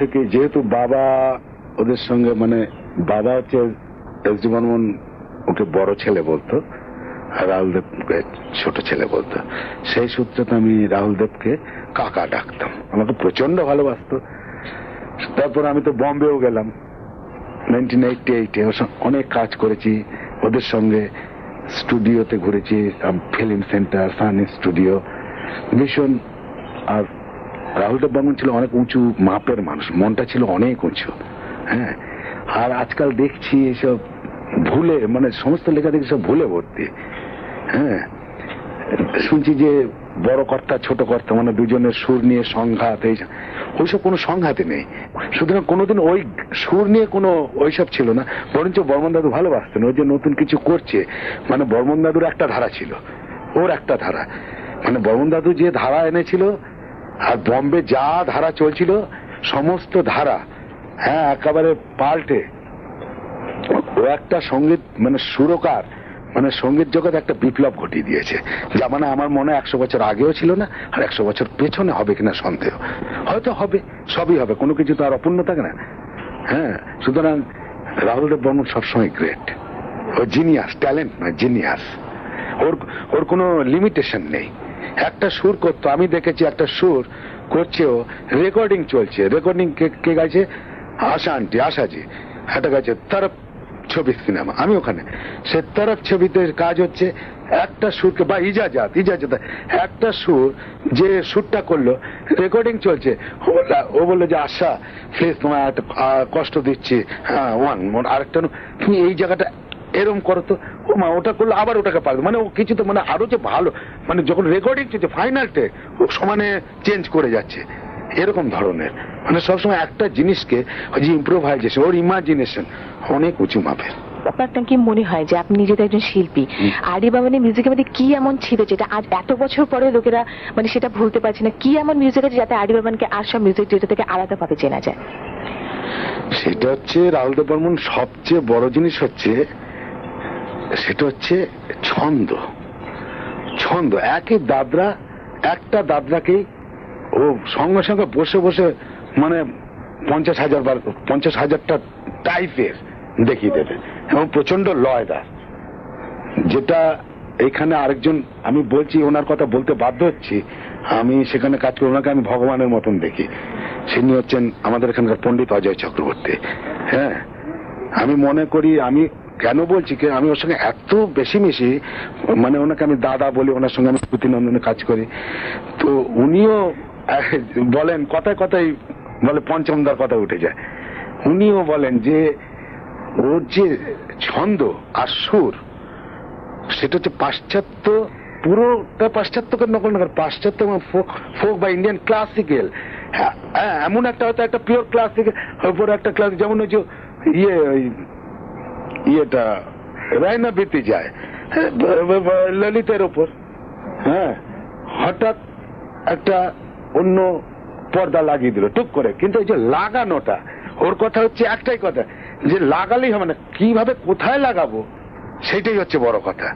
থেকে যেহেতু বাবা ওদের সঙ্গে মানে বাবা হচ্ছে এস ডি বর্মন ওকে বড় ছেলে বলতো, আর রাহুল দেবকে ছোট ছেলে বলতো। সেই সূত্রে আমি রাহুল দেবকে কাকা ডাকতাম, আমাকে প্রচন্ড ভালোবাসতো। তারপর আমি তো বম্বেও গেলাম 1988, অনেক কাজ করেছি ওদের সঙ্গে, স্টুডিওতে ঘুরেছি, ফিল্ম সেন্টার, সানি স্টুডিও, ভীষণ। আর রাহুল দেব বর্মন ছিল অনেক উঁচু মাপের মানুষ, মনটা ছিল অনেক উঁচু। হ্যাঁ, আর আজকাল দেখছি এসব ভুলে, মানে সমস্ত লেখা দেখি সব ভুলে ভর্তি। হ্যাঁ, শুনছি যে বড় কর্তা ছোট কর্তা মানে দুজনের সুর নিয়ে সংঘাত, ওইসব কোনো সংঘাতে নেই। সুতরাং কোনোদিন ওই সুর নিয়ে কোনো ওইসব ছিল না, বরঞ্চ বর্মন দাদু ভালোবাসতেন। ওই যে নতুন কিছু করছে, মানে বর্মন দাদুর একটা ধারা ছিল, ওর একটা ধারা, মানে বর্মন দাদু যে ধারা এনেছিল আর বম্বে যা ধারা চলছিল সমস্ত ধারা, হ্যাঁ, একেবারে পাল্টে ও একটা সঙ্গীত মানে সুরকার, মানে সঙ্গীত জগৎ একটা বিপ্লব ঘটিয়ে দিয়েছে, যা মানে আমার মনে 100 বছর আগেও ছিল না, আর 100 বছর পেছনে হবে কিনা সন্দেহ। হয়তো হবে, সবই হবে, কোনো কিছু তো আর অপূর্ণ থাকে না। হ্যাঁ, সুতরাং রাহুল দেব বর্মন সবসময় গ্রেট, ও জিনিয়াস, ট্যালেন্ট নয়, জিনিয়াস। ওর কোনো লিমিটেশন নেই। একটা সুর করতো, আমি দেখেছি একটা সুর করছে, ও রেকর্ডিং চলছে, রেকর্ডিং কে গাইছে? আশা আন্টি, আশাজি একটা গাইছে তরফ ছবি সিনেমা, আমি ওখানে, সে তরফ ছবিতে কাজ হচ্ছে, একটা সুরকে বা ইজাজাত একটা সুর, যে সুরটা করলো রেকর্ডিং চলছে, ও বললো যে আশা প্লিজ তোমায় একটা কষ্ট দিচ্ছি, হ্যাঁ ওয়ান মোর, আরেকটা তুমি এই জায়গাটা এরম করো তো, ও মা ওটা করলো, আবার ওটাকে পারবে, মানে ও কিছু তো মানে আরো যে ভালো, মানে যখন রেকর্ডিং চলছে ফাইনালটে ও সমানে চেঞ্জ করে যাচ্ছে, এরকম ধরনের, মানে সবসময় একটা জিনিসকে ওই যে ইম্প্রোভাইজেশন, ওর ইমাজিনেশন অনেক উঁচু মাপের। আপনার কি মনে হয় যে আপনি নিজে একজন শিল্পী, আর ডি বর্মনের মিউজিকের মধ্যে কি এমন ছিল যেটা আজ এত বছর পরে লোকেরা মানে সেটা ভুলতে পারছে না? কি এমন মিউজিক আছে যাতে আর ডি বর্মনকে আর সব মিউজিক যেটা থেকে আলাদাভাবে চেনা যায়? সেটা হচ্ছে রাহুল দেব বর্মন সবচেয়ে বড় জিনিস হচ্ছে, সেটা হচ্ছে ছন্দ। ছন্দ, একই দাদরা, একটা দাদরাকেই ও সঙ্গে সঙ্গে বসে বসে মানে 50,000টা টাইপের দেখিয়ে দেবে, এবং প্রচন্ড লয়দার, যেটা এখানে আরেকজন, আমি বলছি ওনার কথা বলতে বাধ্য হচ্ছি, আমি সেখানে কাজ করি, ওনাকে আমি ভগবানের মতন দেখি। তিনি হচ্ছেন আমাদের এখানকার পণ্ডিত অজয় চক্রবর্তী। হ্যাঁ, আমি মনে করি, আমি কেন বলছি কি, আমি ওর সঙ্গে এত বেশি মিশি, মানে ওনাকে আমি দাদা বলি, ওনার সঙ্গে আমি প্রতিনন্দনে কাজ করি, তো উনিও বলেন, কথায় কথায় বলে পঞ্চমদার কথা উঠে যায়, উনিও বলেন যে ওর যে ছন্দ আর সুর, সেটা হচ্ছে পাশ্চাত্য, পুরোটা পাশ্চাত্যকে নকল না, পাশ্চাত্য এবং ফোক বা ইন্ডিয়ান ক্লাসিক্যাল, এমন একটা হয়তো একটা পিওর ক্লাসিক্যাল, ওপর একটা ক্লাস, যেমন ওই যে ইয়েটা রায়না বেতে যায় ললিতের ওপর, হ্যাঁ, হঠাৎ একটা অন্য পর্দা লাগিয়ে দিল টুক করে, কিন্তু ওই যে লাগানোটা, ওর কথা হচ্ছে একটাই কথা, যে লাগালেই হবে না, কিভাবে কোথায় লাগাবো সেটাই হচ্ছে বড় কথা।